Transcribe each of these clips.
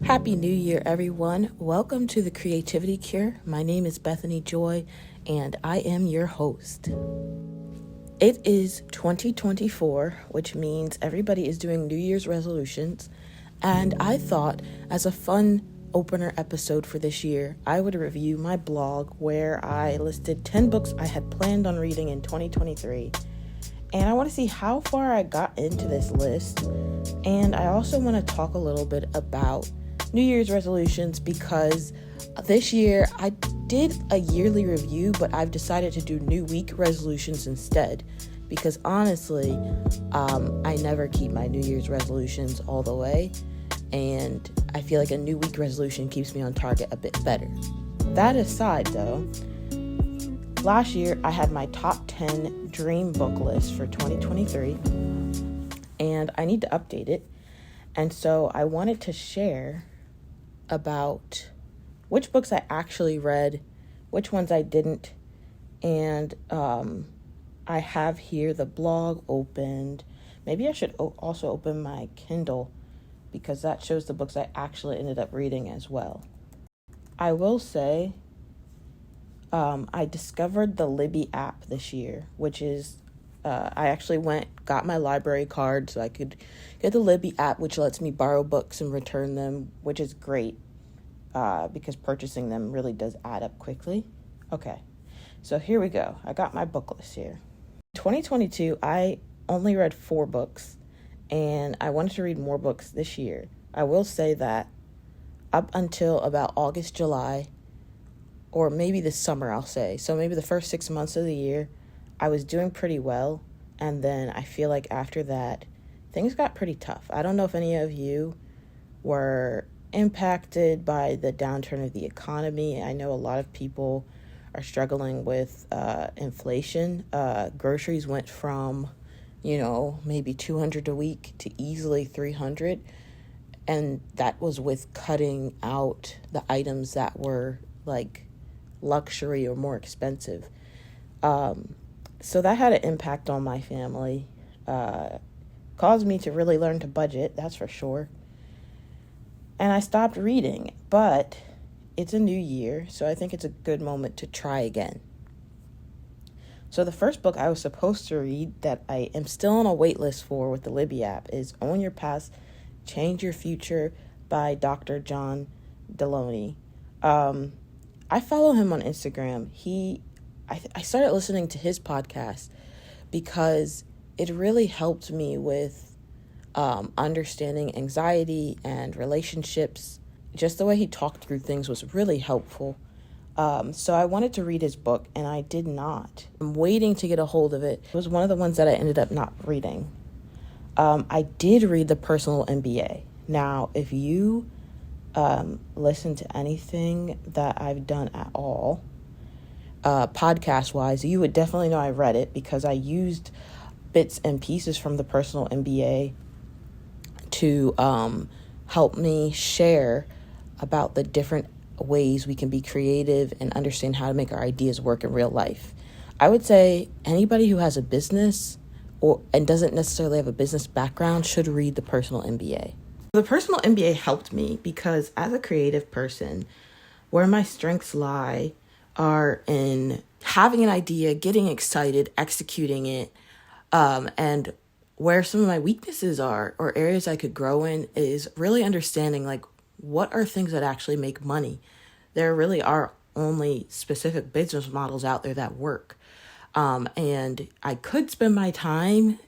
Happy New Year, everyone. Welcome to the Creativity Cure. My name is Bethany Joy, and I am your host. It is 2024, which means everybody is doing New Year's resolutions, and I thought, as a fun opener episode for this year, I would review my blog where I listed 10 books I had planned on reading in 2023. And I want to see how far I got into this list. And I also want to talk a little bit about New Year's resolutions because this year I did a yearly review, but I've decided to do new week resolutions instead. Because honestly, I never keep my New Year's resolutions all the way. And I feel like a new week resolution keeps me on target a bit better. That aside, though, last year I had my top 10 dream book list for 2023, and I need to update it. And so I wanted to share about which books I actually read, which ones I didn't, and I have here the blog opened. Maybe I should also open my Kindle because that shows the books I actually ended up reading as well. I will say I discovered the Libby app this year, which is, I actually got my library card so I could get the Libby app, which lets me borrow books and return them, which is great because purchasing them really does add up quickly. Okay, so here we go. I got my book list here. 2022, I only read 4 books, and I wanted to read more books this year. I will say that up until about August, July, or maybe this summer, I'll say. So maybe the first 6 months of the year, I was doing pretty well. And then I feel like after that, things got pretty tough. I don't know if any of you were impacted by the downturn of the economy. I know a lot of people are struggling with inflation. Groceries went from, maybe $200 a week to easily $300. And that was with cutting out the items that were like luxury or more expensive. So that had an impact on my family. Caused me to really learn to budget, that's for sure. And I stopped reading, but it's a new year, so I think it's a good moment to try again. So the first book I was supposed to read that I am still on a wait list for with the Libby app is Own Your Past, Change Your Future by Dr. John Deloney. I follow him on Instagram. I started listening to his podcast because it really helped me with understanding anxiety and relationships. Just the way he talked through things was really helpful. So I wanted to read his book, and I did not. I'm waiting to get a hold of it. It was one of the ones that I ended up not reading. I did read The Personal MBA. Now, if you listen to anything that I've done at all, podcast-wise, you would definitely know I read it because I used bits and pieces from The Personal MBA to help me share about the different ways we can be creative and understand how to make our ideas work in real life. I would say anybody who has a business and doesn't necessarily have a business background should read The Personal MBA. The Personal MBA helped me because as a creative person, where my strengths lie are in having an idea, getting excited, executing it, and where some of my weaknesses are or areas I could grow in is really understanding like what are things that actually make money. There really are only specific business models out there that work. And I could spend my time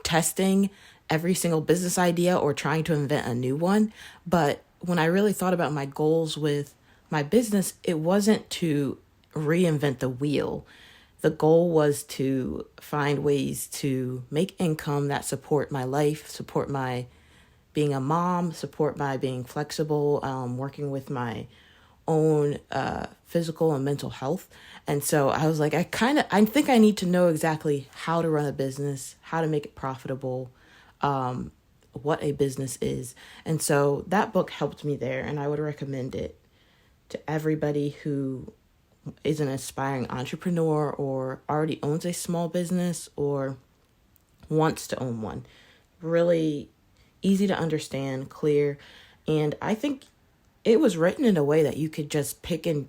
testing every single business idea or trying to invent a new one. But when I really thought about my goals with my business, it wasn't to reinvent the wheel. The goal was to find ways to make income that support my life, support my being a mom, support my being flexible, working with my own physical and mental health. And so I was like, I think I need to know exactly how to run a business, how to make it profitable, what a business is. And so that book helped me there, and I would recommend it to everybody who is an aspiring entrepreneur or already owns a small business or wants to own one. Really easy to understand, clear, And I think it was written in a way that you could just pick and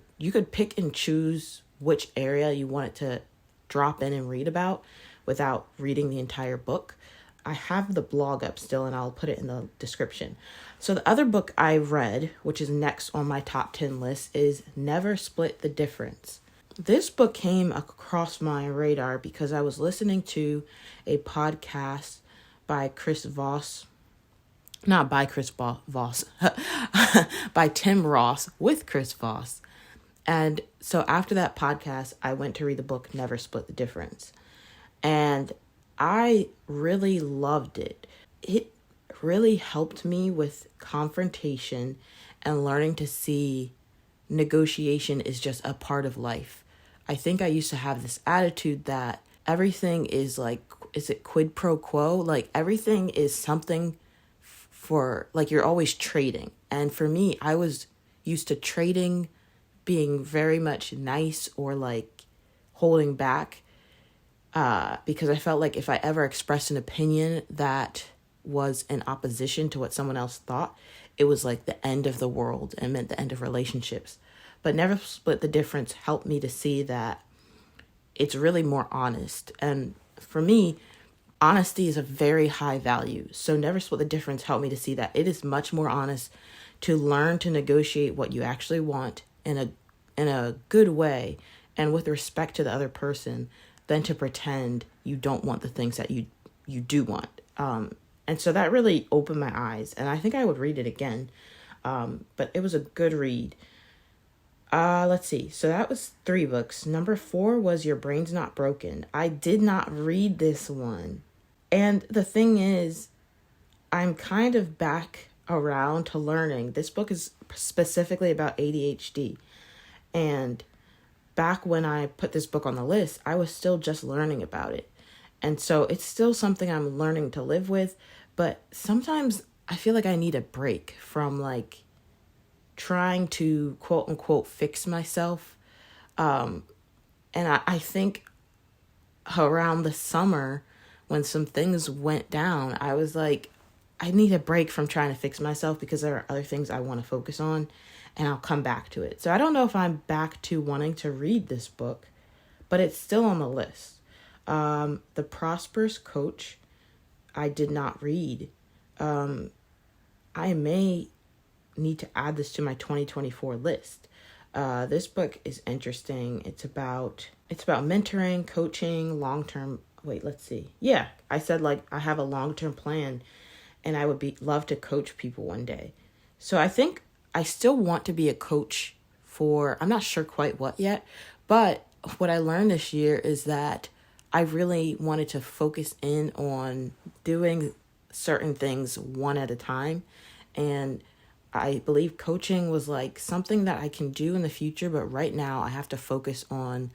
choose which area you wanted to drop in and read about without reading the entire book. I have the blog up still, and I'll put it in the description. So the other book I read, which is next on my top 10 list, is Never Split the Difference. This book came across my radar because I was listening to a podcast by Chris Voss. Not by Chris Voss, by Tim Ross with Chris Voss. And so after that podcast, I went to read the book Never Split the Difference. And I really loved it. It really helped me with confrontation and learning to see negotiation is just a part of life. I think I used to have this attitude that everything is like, is it quid pro quo? Like everything is something for, like, you're always trading. And for me, I was used to trading being very much nice or like holding back, because I felt like if I ever expressed an opinion that was in opposition to what someone else thought, it was like the end of the world and meant the end of relationships. But Never Split the Difference helped me to see that it's really more honest. And for me, honesty is a very high value. So Never Split the Difference helped me to see that it is much more honest to learn to negotiate what you actually want in a good way and with respect to the other person than to pretend you don't want the things that you do want. And so that really opened my eyes, and I think I would read it again. But it was a good read. Let's see. So that was 3 books. Number 4 was Your Brain's Not Broken. I did not read this one. And the thing is, I'm kind of back around to learning. This book is specifically about ADHD. And back when I put this book on the list, I was still just learning about it. And so it's still something I'm learning to live with. But sometimes I feel like I need a break from like trying to quote unquote fix myself. And I think around the summer when some things went down, I was like, I need a break from trying to fix myself because there are other things I want to focus on, and I'll come back to it. So I don't know if I'm back to wanting to read this book, but it's still on the list. The Prosperous Coach, I did not read. I may need to add this to my 2024 list. This book is interesting. It's about mentoring, coaching, long-term. Wait, let's see. Yeah, I said like I have a long-term plan, and I would love to coach people one day. So I think I still want to be a coach for, I'm not sure quite what yet, but what I learned this year is that I really wanted to focus in on doing certain things one at a time. And I believe coaching was like something that I can do in the future, but right now I have to focus on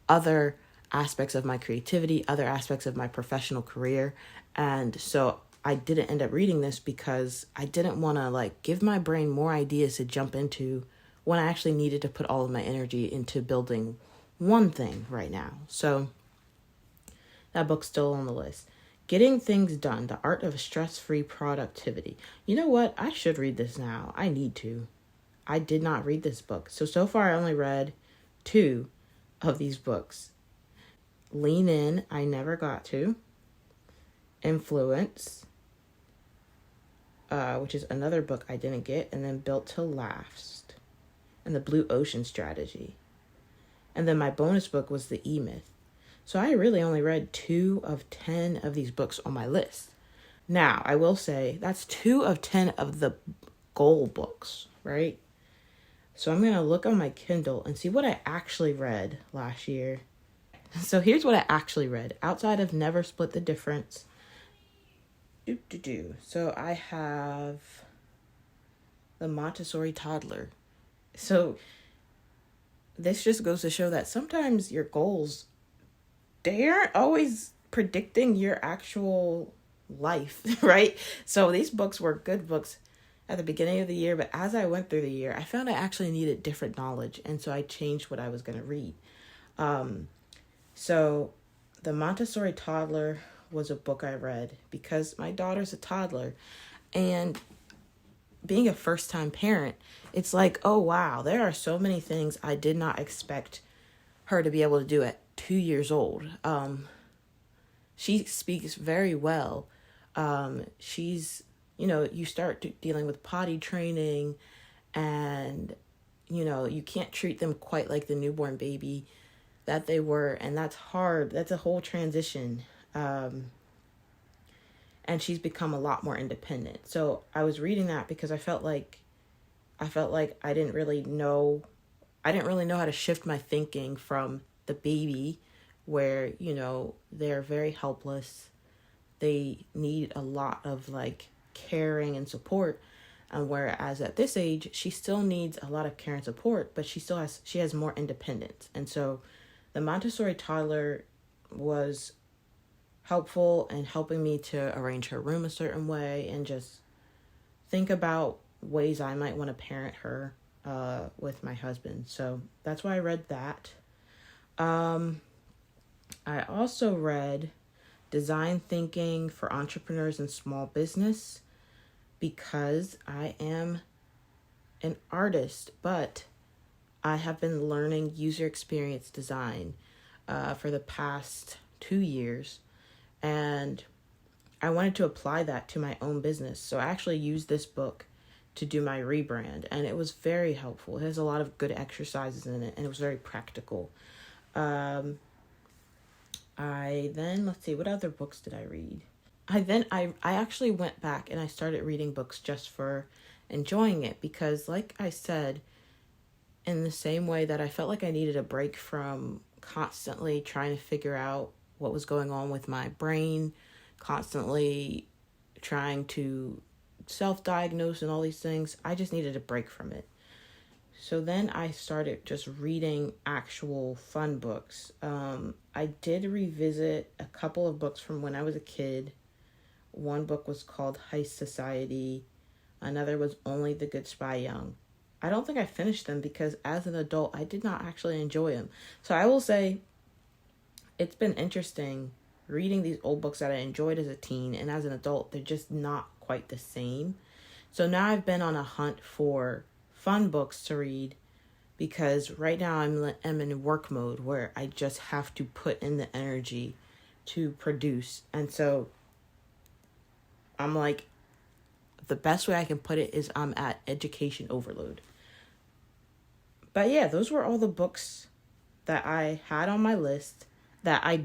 other aspects of my creativity, other aspects of my professional career. And so I didn't end up reading this because I didn't want to like give my brain more ideas to jump into when I actually needed to put all of my energy into building one thing right now. So that book's still on the list. Getting Things Done, The Art of Stress-Free Productivity. You know what? I should read this now. I need to. I did not read this book. So far I only read 2 of these books. Lean In, I never got to. Influence, which is another book I didn't get. And then Built to Last. And The Blue Ocean Strategy. And then my bonus book was The E-Myth. So I really only read 2 of 10 of these books on my list. Now, I will say that's 2 of 10 of the goal books, right? So I'm going to look on my Kindle and see what I actually read last year. So here's what I actually read. Outside of Never Split the Difference. So I have the Montessori Toddler. So this just goes to show that sometimes your goals, they aren't always predicting your actual life, right? So these books were good books at the beginning of the year, but as I went through the year, I found I actually needed different knowledge, and so I changed what I was going to read. So the Montessori Toddler was a book I read because my daughter's a toddler, and being a first-time parent, it's like, oh wow, there are so many things I did not expect her to be able to do at 2 years old. She speaks very well. She's, you start dealing with potty training, and, you can't treat them quite like the newborn baby that they were, and that's hard. That's a whole transition. And she's become a lot more independent. So I was reading that because I felt like I didn't really know how to shift my thinking from the baby, where, they're very helpless. They need a lot of like caring and support. And whereas at this age, she still needs a lot of care and support, but she has more independence. And so the Montessori toddler was helpful in helping me to arrange her room a certain way and just think about ways I might want to parent her with my husband. So that's why I read that. I also read Design Thinking for Entrepreneurs and Small Business, because I am an artist, but I have been learning user experience design for the past 2 years, and I wanted to apply that to my own business. So I actually used this book to do my rebrand, and it was very helpful. It has a lot of good exercises in it, and it was very practical. Let's see, what other books did I read? I actually went back and I started reading books just for enjoying it, because like I said, in the same way that I felt like I needed a break from constantly trying to figure out what was going on with my brain, constantly trying to self-diagnose and all these things, I just needed a break from it. So then I started just reading actual fun books. I did revisit a couple of books from when I was a kid. One book was called Heist Society. Another was Only the Good Spy Young. I don't think I finished them because as an adult, I did not actually enjoy them. So I will say it's been interesting reading these old books that I enjoyed as a teen, and as an adult, they're just not quite the same. So now I've been on a hunt for fun books to read, because right now I'm in work mode where I just have to put in the energy to produce. And so I'm like, the best way I can put it is I'm at education overload. But yeah, those were all the books that I had on my list that I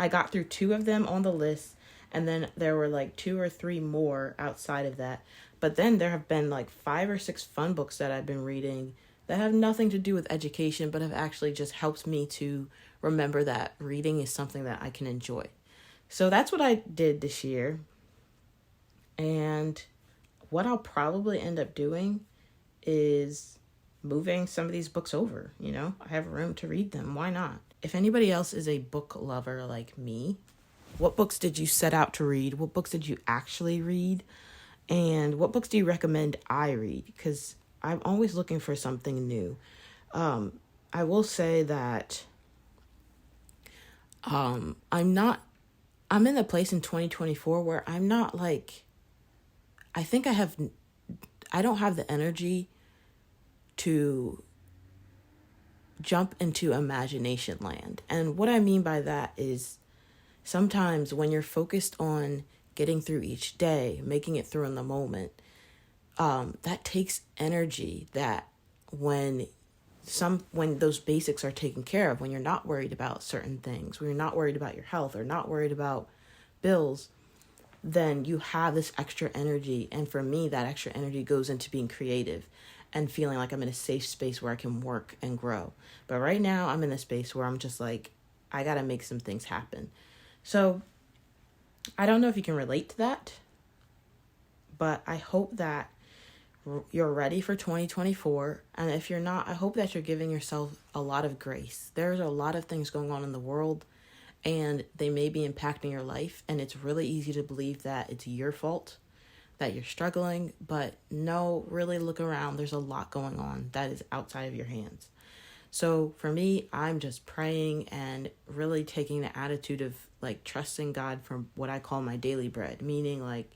got through 2 of them on the list. And then there were like 2 or 3 more outside of that. But then there have been like 5 or 6 fun books that I've been reading that have nothing to do with education, but have actually just helped me to remember that reading is something that I can enjoy. So that's what I did this year. And what I'll probably end up doing is moving some of these books over. I have room to read them. Why not? If anybody else is a book lover like me, what books did you set out to read? What books did you actually read? And what books do you recommend I read? Because I'm always looking for something new. I will say that I'm in the place in 2024 where I'm not like, I don't have the energy to jump into imagination land. And what I mean by that is sometimes when you're focused on getting through each day, making it through in the moment, that takes energy that when those basics are taken care of, when you're not worried about certain things, when you're not worried about your health or not worried about bills, then you have this extra energy. And for me, that extra energy goes into being creative and feeling like I'm in a safe space where I can work and grow. But right now I'm in a space where I'm just like, I got to make some things happen. So I don't know if you can relate to that, but I hope that you're ready for 2024. And if you're not, I hope that you're giving yourself a lot of grace. There's a lot of things going on in the world, and they may be impacting your life. And it's really easy to believe that it's your fault, that you're struggling. But no, really look around. There's a lot going on that is outside of your hands. So for me, I'm just praying and really taking the attitude of like trusting God for what I call my daily bread, meaning like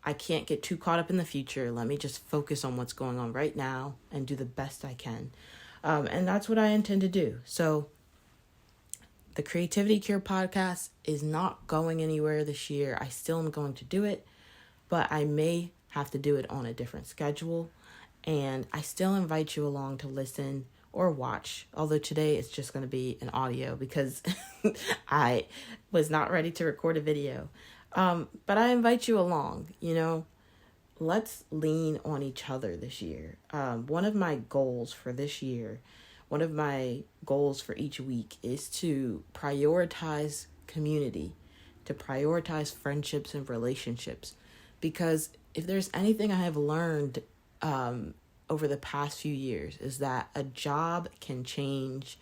I can't get too caught up in the future. Let me just focus on what's going on right now and do the best I can. And that's what I intend to do. So the Creativity Cure podcast is not going anywhere this year. I still am going to do it, but I may have to do it on a different schedule. And I still invite you along to listen or watch, although today it's just going to be an audio because I was not ready to record a video. But I invite you along, let's lean on each other this year. One of my goals for this year, one of my goals for each week is to prioritize community, to prioritize friendships and relationships. Because if there's anything I have learned over the past few years is that a job can change,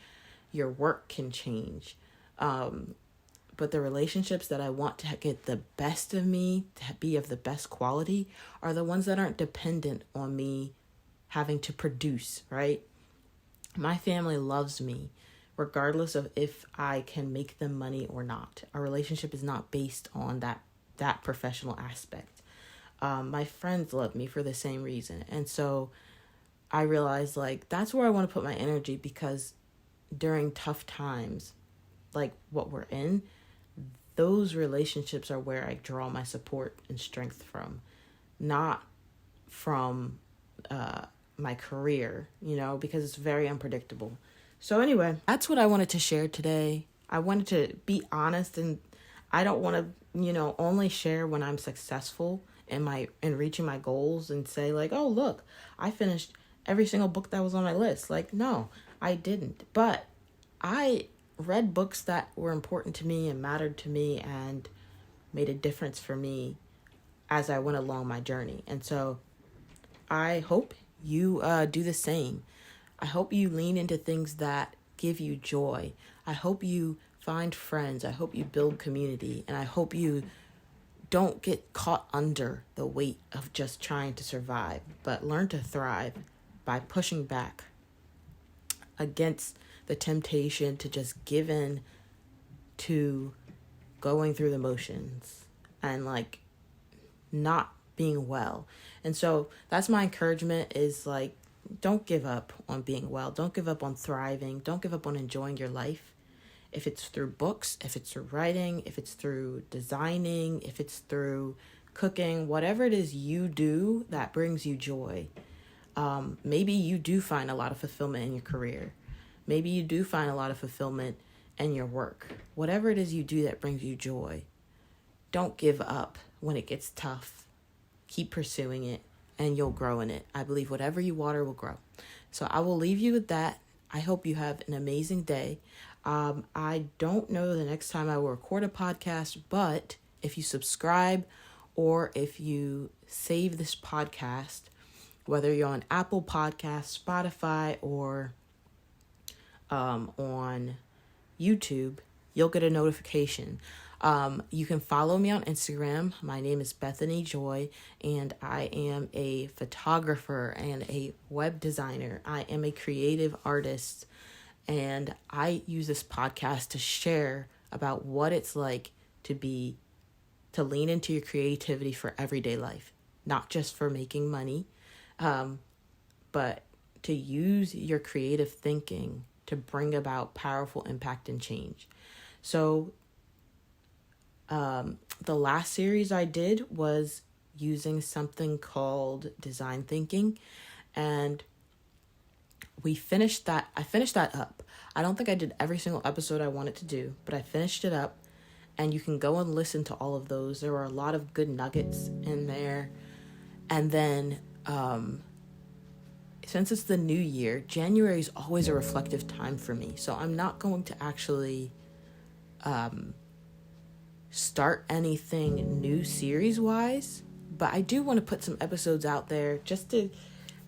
your work can change. But the relationships that I want to get the best of me, to be of the best quality, are the ones that aren't dependent on me having to produce, right? My family loves me, regardless of if I can make them money or not. Our relationship is not based on that professional aspect. My friends love me for the same reason. And so I realized that's where I want to put my energy, because during tough times, like what we're in, those relationships are where I draw my support and strength from, not from my career, because it's very unpredictable. So anyway, that's what I wanted to share today. I wanted to be honest, and I don't want to, only share when I'm successful in reaching my goals and say oh, look, I finished every single book that was on my list. No, I didn't. But I read books that were important to me and mattered to me and made a difference for me as I went along my journey. And so I hope you do the same. I hope you lean into things that give you joy. I hope you find friends. I hope you build community. And I hope you don't get caught under the weight of just trying to survive, but learn to thrive by pushing back against the temptation to just give in to going through the motions and not being well. And so that's my encouragement is don't give up on being well. Don't give up on thriving. Don't give up on enjoying your life. If it's through books, if it's through writing, if it's through designing, if it's through cooking, whatever it is you do that brings you joy. Maybe you do find a lot of fulfillment in your career. Maybe you do find a lot of fulfillment in your work. Whatever it is you do that brings you joy, don't give up when it gets tough. Keep pursuing it and you'll grow in it. I believe whatever you water will grow. So I will leave you with that. I hope you have an amazing day. I don't know the next time I will record a podcast, but if you subscribe or if you save this podcast, whether you're on Apple Podcasts, Spotify, or on YouTube, you'll get a notification. You can follow me on Instagram. My name is Bethany Joy, and I am a photographer and a web designer. I am a creative artist, and I use this podcast to share about what it's like to lean into your creativity for everyday life, not just for making money, but to use your creative thinking to bring about powerful impact and change. So the last series I did was using something called design thinking, and I finished that up. I don't think I did every single episode I wanted to do, but I finished it up, and you can go and listen to all of those. There were a lot of good nuggets in there. And then since it's the new year, January is always a reflective time for me. So I'm not going to actually start anything new series-wise, but I do want to put some episodes out there just to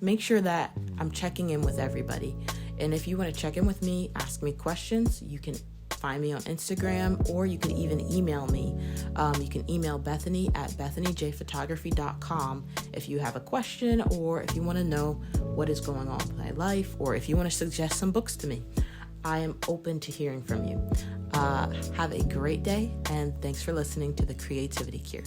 make sure that I'm checking in with everybody. And if you want to check in with me, ask me questions, you can find me on Instagram, or you can even email me. You can email Bethany at bethanyjphotography.com if you have a question, or if you want to know what is going on with my life, or if you want to suggest some books to me. I am open to hearing from you. Have a great day, and thanks for listening to The Creativity Cure.